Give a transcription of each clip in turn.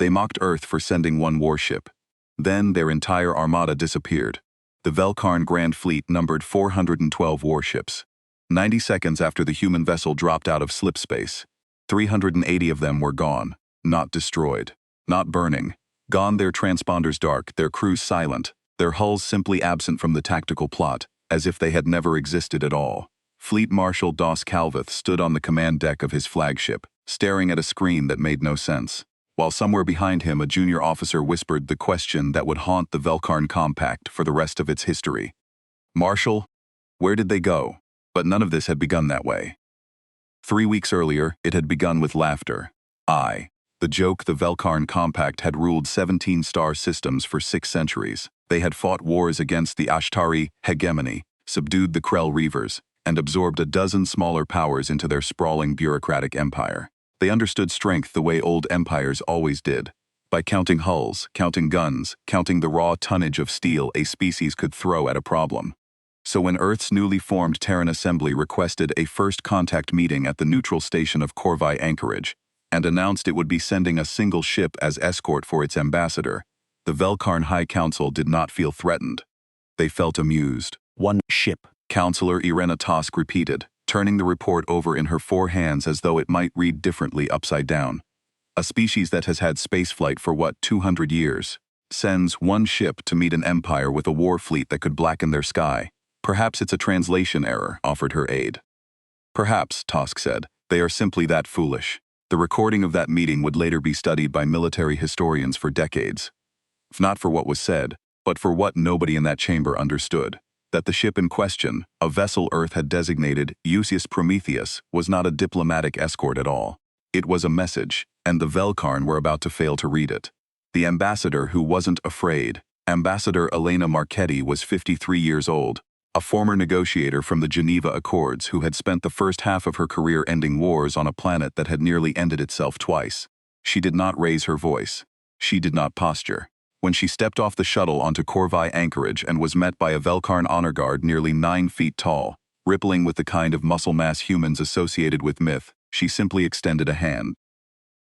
They mocked Earth for sending one warship. Then their entire armada disappeared. The Velkarn Grand Fleet numbered 412 warships. 90 seconds after the human vessel dropped out of slipspace, 380 of them were gone, not destroyed, not burning. Gone, their transponders dark, their crews silent, their hulls simply absent from the tactical plot, as if they had never existed at all. Fleet Marshal Dos Calveth stood on the command deck of his flagship, staring at a screen that made no sense, while somewhere behind him a junior officer whispered the question that would haunt the Velkarn Compact for the rest of its history. Marshal, where did they go? But none of this had begun that way. 3 weeks earlier, it had begun with laughter. The joke, the Velkarn Compact had ruled 17 star systems for 6 centuries. They had fought wars against the Ashtari hegemony, subdued the Krell Reavers, and absorbed a dozen smaller powers into their sprawling bureaucratic empire. They understood strength the way old empires always did, by counting hulls, counting guns, counting the raw tonnage of steel a species could throw at a problem. So when Earth's newly formed Terran Assembly requested a first contact meeting at the neutral station of Corvi Anchorage, and announced it would be sending a single ship as escort for its ambassador, the Velkarn High Council did not feel threatened. They felt amused. One ship, Counselor Irena Tosk repeated, turning the report over in her 4 hands as though it might read differently upside down. A species that has had spaceflight for 200 years, sends one ship to meet an empire with a war fleet that could blacken their sky. Perhaps it's a translation error, offered her aide. Perhaps, Tosk said, they are simply that foolish. The recording of that meeting would later be studied by military historians for decades. Not for what was said, but for what nobody in that chamber understood. That the ship in question, a vessel Earth had designated Euseus Prometheus, was not a diplomatic escort at all. It was a message, and the Velkarn were about to fail to read it. The ambassador who wasn't afraid, Ambassador Elena Marchetti, was 53 years old, a former negotiator from the Geneva Accords who had spent the first half of her career ending wars on a planet that had nearly ended itself twice. She did not raise her voice. She did not posture. When she stepped off the shuttle onto Corvi Anchorage and was met by a Velkarn honor guard nearly 9 feet tall, rippling with the kind of muscle mass humans associated with myth, she simply extended a hand.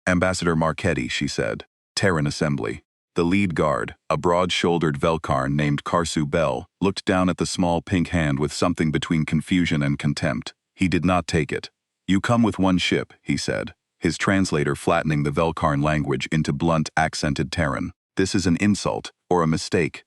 Ambassador Marchetti, she said. Terran Assembly. The lead guard, a broad-shouldered Velkarn named Karsu Bell, looked down at the small pink hand with something between confusion and contempt. He did not take it. You come with one ship, he said, his translator flattening the Velkarn language into blunt, accented Terran. This is an insult, or a mistake.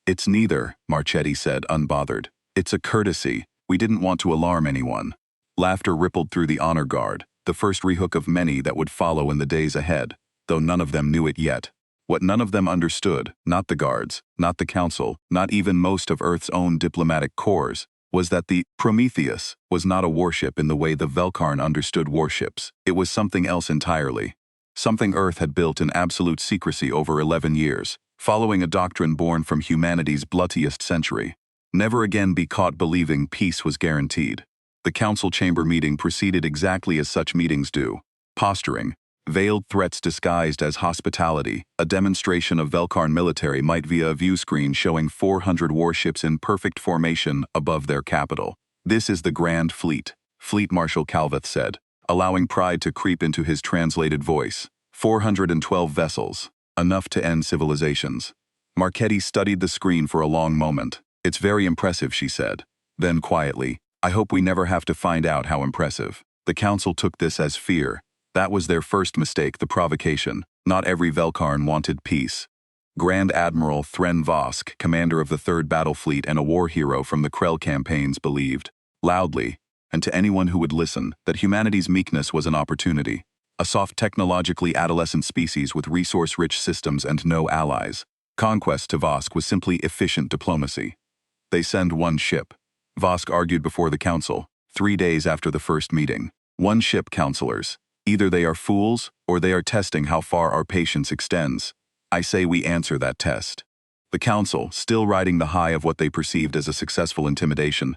It's neither, Marchetti said, unbothered. It's a courtesy. We didn't want to alarm anyone. Laughter rippled through the honor guard, the first rehook of many that would follow in the days ahead, though none of them knew it yet. What none of them understood, not the guards, not the council, not even most of Earth's own diplomatic corps, was that the Prometheus was not a warship in the way the Velkarn understood warships. It was something else entirely. Something Earth had built in absolute secrecy over 11 years, following a doctrine born from humanity's bloodiest century. Never again be caught believing peace was guaranteed. The council chamber meeting proceeded exactly as such meetings do. Posturing, veiled threats disguised as hospitality, a demonstration of Velkarn military might via a view screen showing 400 warships in perfect formation above their capital. This is the Grand Fleet, Fleet Marshal Calveth said, allowing pride to creep into his translated voice. 412 vessels, enough to end civilizations. Marchetti studied the screen for a long moment. It's very impressive, she said. Then quietly, I hope we never have to find out how impressive. The council took this as fear. That was their first mistake, the provocation. Not every Velkarn wanted peace. Grand Admiral Thren Vosk, commander of the 3rd Battle Fleet and a war hero from the Krell campaigns, believed, loudly, and to anyone who would listen, that humanity's meekness was an opportunity. A soft technologically adolescent species with resource-rich systems and no allies. Conquest to Vosk was simply efficient diplomacy. They send one ship. Vosk argued before the council, 3 days after the first meeting. One ship, counselors. Either they are fools, or they are testing how far our patience extends. I say we answer that test. The council, still riding the high of what they perceived as a successful intimidation,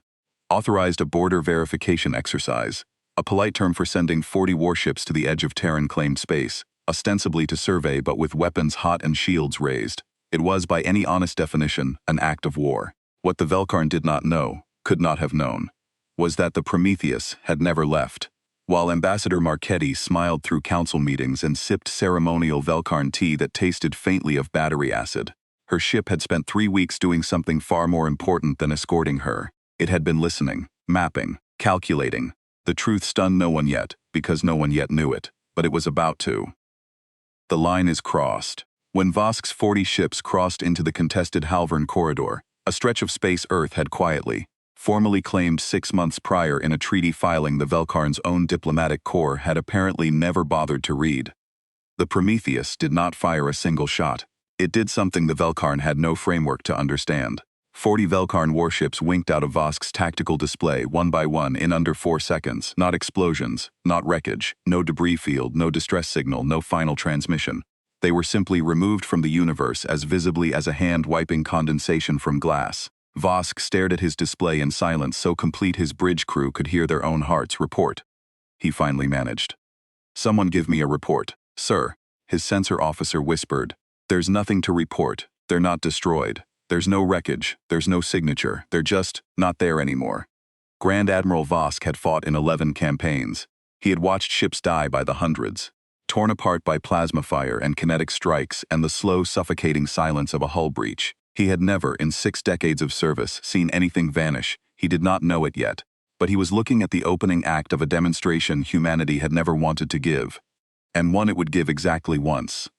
authorized a border verification exercise, a polite term for sending 40 warships to the edge of Terran-claimed space, ostensibly to survey but with weapons hot and shields raised. It was, by any honest definition, an act of war. What the Velkarn did not know, could not have known, was that the Prometheus had never left. While Ambassador Marchetti smiled through council meetings and sipped ceremonial Velkarn tea that tasted faintly of battery acid, her ship had spent 3 weeks doing something far more important than escorting her. It had been listening, mapping, calculating. The truth stunned no one yet, because no one yet knew it, but it was about to. The line is crossed. When Vosk's 40 ships crossed into the contested Halvern corridor, a stretch of space Earth had quietly, formally claimed 6 months prior in a treaty filing the Velkarn's own diplomatic corps had apparently never bothered to read. The Prometheus did not fire a single shot. It did something the Velkarn had no framework to understand. 40 Velkarn warships winked out of Vosk's tactical display one by one in under 4 seconds. Not explosions, not wreckage, no debris field, no distress signal, no final transmission. They were simply removed from the universe as visibly as a hand wiping condensation from glass. Vosk stared at his display in silence so complete his bridge crew could hear their own hearts report. He finally managed. "Someone give me a report, sir," his sensor officer whispered. "There's nothing to report. They're not destroyed. There's no wreckage. There's no signature. They're just not there anymore." Grand Admiral Vosk had fought in 11 campaigns. He had watched ships die by the hundreds, torn apart by plasma fire and kinetic strikes and the slow, suffocating silence of a hull breach. He had never, in 6 decades of service, seen anything vanish. He did not know it yet, but he was looking at the opening act of a demonstration humanity had never wanted to give. And one it would give exactly once.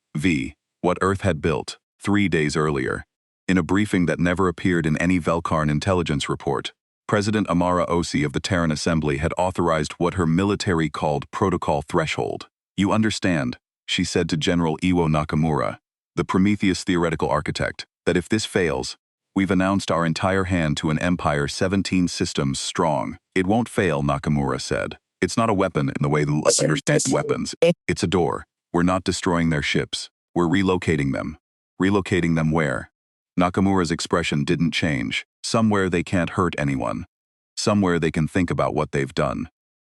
What Earth had built, 3 days earlier. In a briefing that never appeared in any Velkarn intelligence report, President Amara Osi of the Terran Assembly had authorized what her military called protocol threshold. "You understand," she said to General Iwo Nakamura, the Prometheus theoretical architect, "that if this fails, we've announced our entire hand to an empire 17 systems strong." "It won't fail," Nakamura said. "It's not a weapon in the way the understand weapons. It's a door. We're not destroying their ships. We're relocating them." "Relocating them where?" Nakamura's expression didn't change. "Somewhere they can't hurt anyone. Somewhere they can think about what they've done."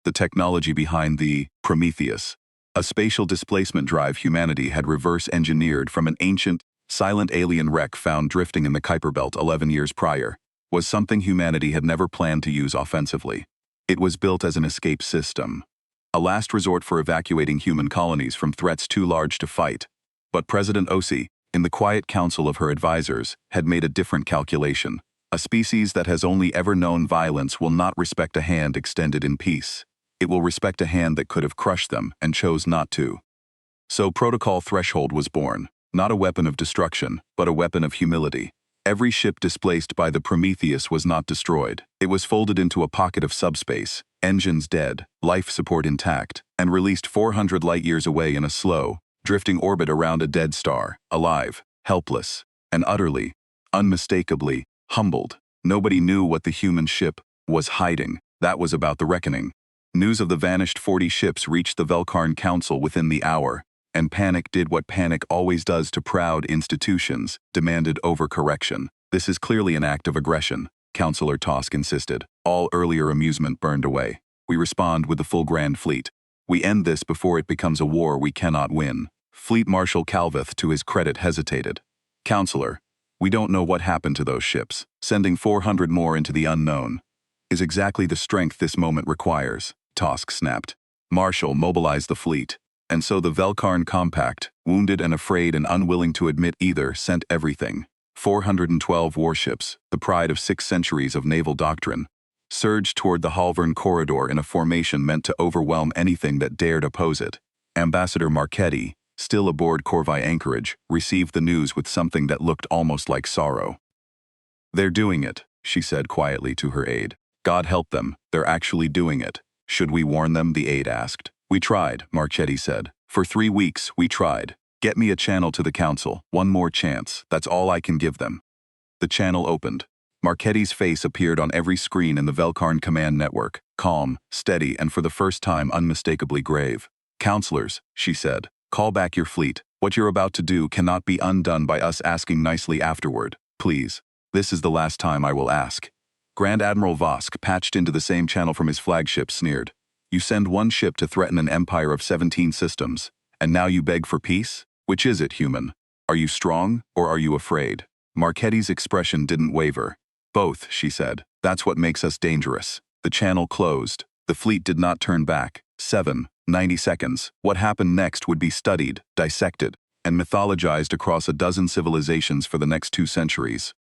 The technology behind the Prometheus, a spatial displacement drive humanity had reverse-engineered from an ancient, silent alien wreck found drifting in the Kuiper Belt 11 years prior, was something humanity had never planned to use offensively. It was built as an escape system, a last resort for evacuating human colonies from threats too large to fight. But President Osi, in the quiet council of her advisors, had made a different calculation. A species that has only ever known violence will not respect a hand extended in peace. It will respect a hand that could have crushed them and chose not to. So Protocol Threshold was born, not a weapon of destruction, but a weapon of humility. Every ship displaced by the Prometheus was not destroyed. It was folded into a pocket of subspace, engines dead, life support intact, and released 400 light-years away in a slow, drifting orbit around a dead star, alive, helpless, and utterly, unmistakably, humbled. Nobody knew what the human ship was hiding. That was about the reckoning. News of the vanished 40 ships reached the Velkarn Council within the hour, and panic did what panic always does to proud institutions, demanded overcorrection. "This is clearly an act of aggression," Councillor Tosk insisted. "All earlier amusement burned away. We respond with the full Grand Fleet. We end this before it becomes a war we cannot win." Fleet Marshal Calveth, to his credit, hesitated. "Councillor, we don't know what happened to those ships. Sending 400 more into the unknown is exactly the strength this moment requires," Tosk snapped. "Marshal, mobilize the fleet." And so the Velkarn Compact, wounded and afraid and unwilling to admit either, sent everything. 412 warships, the pride of 6 centuries of naval doctrine, surged toward the Halvern corridor in a formation meant to overwhelm anything that dared oppose it. Ambassador Marchetti, still aboard Corvai Anchorage, received the news with something that looked almost like sorrow. "They're doing it," she said quietly to her aide. "God help them, they're actually doing it." "Should we warn them?" the aide asked. "We tried," Marchetti said. "For 3 weeks, we tried. Get me a channel to the council, one more chance, that's all I can give them." The channel opened. Marchetti's face appeared on every screen in the Velkarn command network, calm, steady, and for the first time unmistakably grave. "Counselors," she said, "call back your fleet. What you're about to do cannot be undone by us asking nicely afterward. Please. This is the last time I will ask." Grand Admiral Vosk, patched into the same channel from his flagship, sneered. "You send one ship to threaten an empire of 17 systems, and now you beg for peace? Which is it, human? Are you strong, or are you afraid?" Marchetti's expression didn't waver. "Both," she said. "That's what makes us dangerous." The channel closed. The fleet did not turn back. 90 seconds. What happened next would be studied, dissected, and mythologized across a dozen civilizations for the next 2 centuries.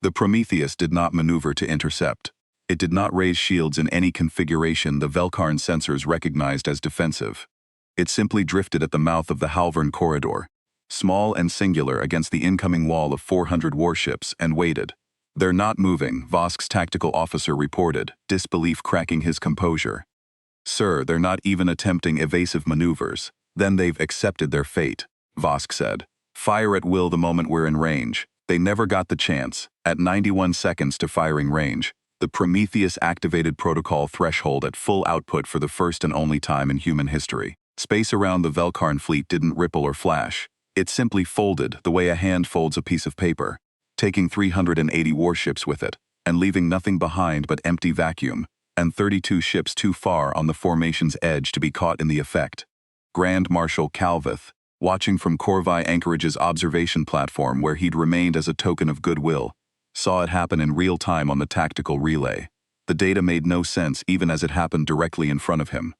The Prometheus did not maneuver to intercept. It did not raise shields in any configuration the Velkarn sensors recognized as defensive. It simply drifted at the mouth of the Halvern corridor, small and singular against the incoming wall of 400 warships, and waited. "They're not moving," Vosk's tactical officer reported, disbelief cracking his composure. "Sir, they're not even attempting evasive maneuvers. Then they've accepted their fate," Vosk said. "Fire at will the moment we're in range." They never got the chance. At 91 seconds to firing range, the Prometheus activated protocol threshold at full output for the first and only time in human history. Space around the Velkarn fleet didn't ripple or flash. It simply folded the way a hand folds a piece of paper, taking 380 warships with it, and leaving nothing behind but empty vacuum, and 32 ships too far on the formation's edge to be caught in the effect. Grand Marshal Calveth, watching from Corvi Anchorage's observation platform where he'd remained as a token of goodwill, saw it happen in real time on the tactical relay. The data made no sense even as it happened directly in front of him.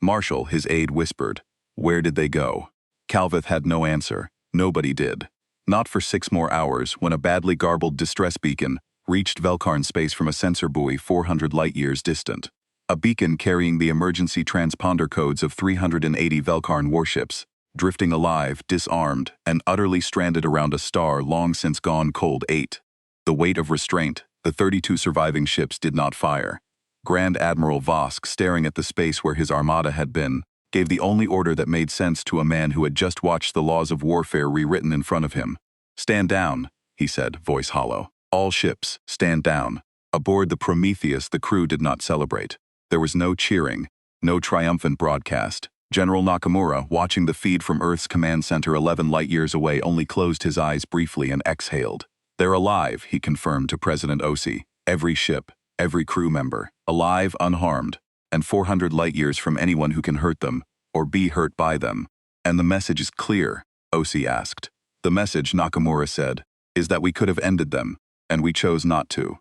"Marshal," his aide whispered. "Where did they go?" Calveth had no answer. Nobody did. Not for 6 more hours, when a badly garbled distress beacon reached Velkarn space from a sensor buoy 400 light-years distant. A beacon carrying the emergency transponder codes of 380 Velkarn warships, drifting alive, disarmed, and utterly stranded around a star long since gone cold. 8. The weight of restraint, the 32 surviving ships did not fire. Grand Admiral Vosk, staring at the space where his armada had been, gave the only order that made sense to a man who had just watched the laws of warfare rewritten in front of him. "Stand down," he said, voice hollow. "All ships, stand down." Aboard the Prometheus, the crew did not celebrate. There was no cheering, no triumphant broadcast. General Nakamura, watching the feed from Earth's command center 11 light-years away, only closed his eyes briefly and exhaled. "They're alive," he confirmed to President Osi. "Every ship, every crew member, alive, unharmed, and 400 light-years from anyone who can hurt them, or be hurt by them." "And the message is clear?" Osi asked. "The message," Nakamura said, "is that we could have ended them, and we chose not to."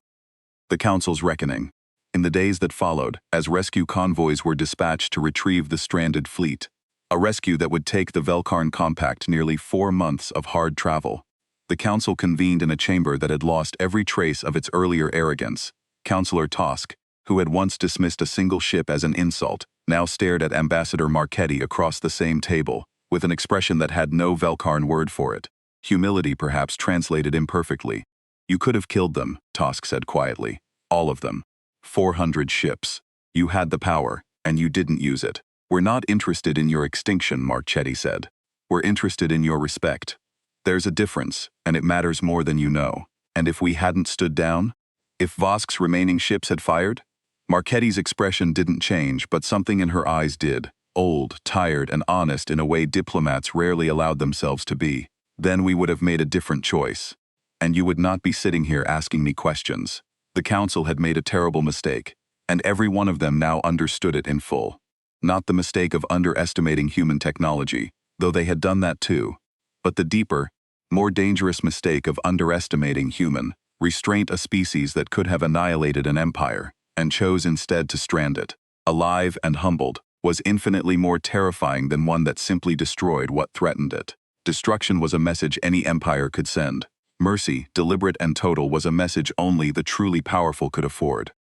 The Council's reckoning. In the days that followed, as rescue convoys were dispatched to retrieve the stranded fleet, a rescue that would take the Velkarn Compact nearly 4 months of hard travel, the Council convened in a chamber that had lost every trace of its earlier arrogance. Councillor Tosk, who had once dismissed a single ship as an insult, now stared at Ambassador Marchetti across the same table, with an expression that had no Velkarn word for it. Humility, perhaps, translated imperfectly. "You could have killed them," Tosk said quietly. "All of them. 400 ships. You had the power, and you didn't use it." "We're not interested in your extinction," Marchetti said. "We're interested in your respect. There's a difference, and it matters more than you know. And if we hadn't stood down? If Vosk's remaining ships had fired?" Marchetti's expression didn't change, but something in her eyes did. Old, tired, and honest in a way diplomats rarely allowed themselves to be. "Then we would have made a different choice. And you would not be sitting here asking me questions." The Council had made a terrible mistake, and every one of them now understood it in full. Not the mistake of underestimating human technology, though they had done that too, but the deeper, more dangerous mistake of underestimating human restraint, a species that could have annihilated an empire, and chose instead to strand it. Alive and humbled, was infinitely more terrifying than one that simply destroyed what threatened it. Destruction was a message any empire could send. Mercy, deliberate and total, was a message only the truly powerful could afford.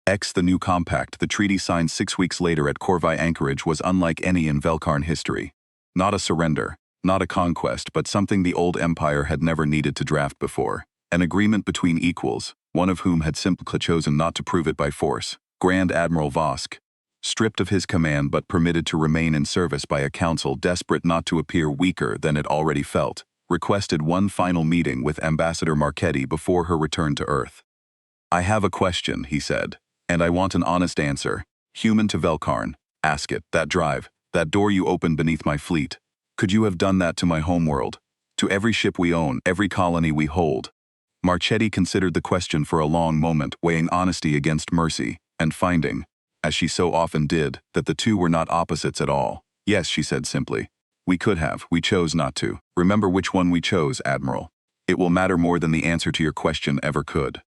The new compact, the treaty signed 6 weeks later at Corvi Anchorage, was unlike any in Velkarn history. Not a surrender, not a conquest, but something the old empire had never needed to draft before. An agreement between equals, one of whom had simply chosen not to prove it by force. Grand Admiral Vosk, stripped of his command but permitted to remain in service by a council desperate not to appear weaker than it already felt, requested one final meeting with Ambassador Marchetti before her return to Earth. "I have a question," he said, "and I want an honest answer. Human to Velkarn, ask it. That drive, that door you opened beneath my fleet. Could you have done that to my homeworld? To every ship we own, every colony we hold?" Marchetti considered the question for a long moment, weighing honesty against mercy, and finding, as she so often did, that the two were not opposites at all. "Yes," she said simply. "We could have, we chose not to. Remember which one we chose, Admiral. It will matter more than the answer to your question ever could."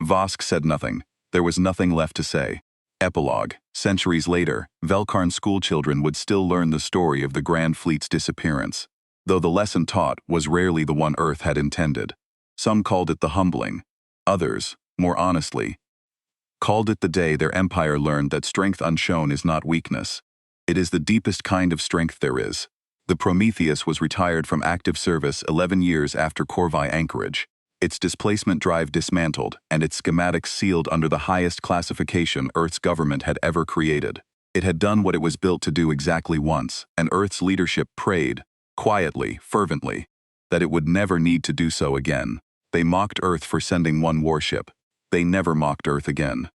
Vosk said nothing. There was nothing left to say. Epilogue. Centuries later, Velkarn schoolchildren would still learn the story of the Grand Fleet's disappearance, though the lesson taught was rarely the one Earth had intended. Some called it the humbling. Others, more honestly, called it the day their empire learned that strength unshown is not weakness. It is the deepest kind of strength there is. The Prometheus was retired from active service 11 years after Corvi anchorage, its displacement drive dismantled, and its schematics sealed under the highest classification Earth's government had ever created. It had done what it was built to do exactly once, and Earth's leadership prayed, quietly, fervently, that it would never need to do so again. They mocked Earth for sending one warship. They never mocked Earth again.